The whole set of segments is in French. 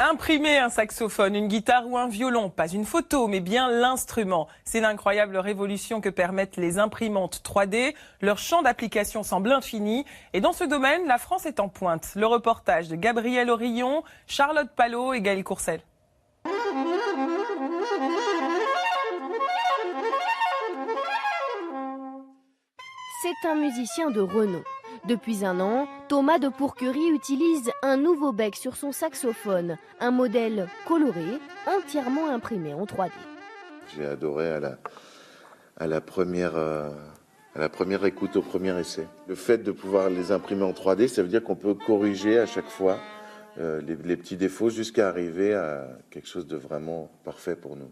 Imprimer un saxophone, une guitare ou un violon, pas une photo, mais bien l'instrument. C'est l'incroyable révolution que permettent les imprimantes 3D. Leur champ d'application semble infini. Et dans ce domaine, la France est en pointe. Le reportage de Gabriel Aurillon, Charlotte Palot et Gaël Courcel. C'est un musicien de renom. Depuis un an, Thomas de Pourquerie utilise un nouveau bec sur son saxophone, un modèle coloré, entièrement imprimé en 3D. J'ai adoré à la première écoute, au premier essai. Le fait de pouvoir les imprimer en 3D, ça veut dire qu'on peut corriger à chaque fois les petits défauts jusqu'à arriver à quelque chose de vraiment parfait pour nous.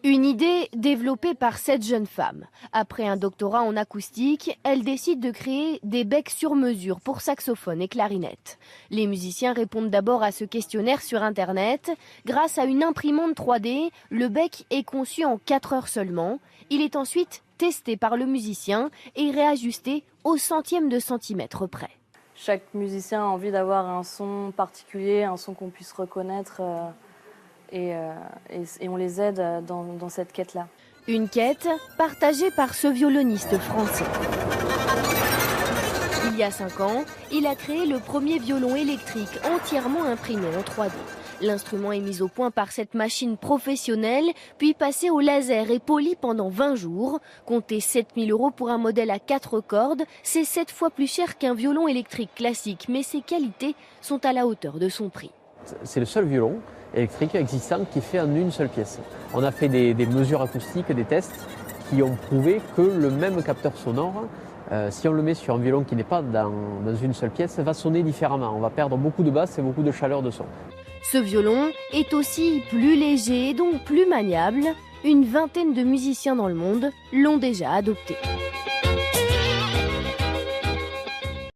Une idée développée par cette jeune femme. Après un doctorat en acoustique, elle décide de créer des becs sur mesure pour saxophone et clarinette. Les musiciens répondent d'abord à ce questionnaire sur Internet. Grâce à une imprimante 3D, le bec est conçu en 4 heures seulement. Il est ensuite testé par le musicien et réajusté au centième de centimètre près. Chaque musicien a envie d'avoir un son particulier, un son qu'on puisse reconnaître. Et on les aide dans cette quête-là. Une quête partagée par ce violoniste français. Il y a 5 ans, il a créé le premier violon électrique entièrement imprimé en 3D. L'instrument est mis au point par cette machine professionnelle, puis passé au laser et poli pendant 20 jours. Comptez 7 000 € pour un modèle à 4 cordes, c'est 7 fois plus cher qu'un violon électrique classique, mais ses qualités sont à la hauteur de son prix. C'est le seul violon électrique existant qui est fait en une seule pièce. On a fait des mesures acoustiques, des tests qui ont prouvé que le même capteur sonore, si on le met sur un violon qui n'est pas dans une seule pièce, va sonner différemment. On va perdre beaucoup de basse et beaucoup de chaleur de son. Ce violon est aussi plus léger, donc plus maniable. Une vingtaine de musiciens dans le monde l'ont déjà adopté.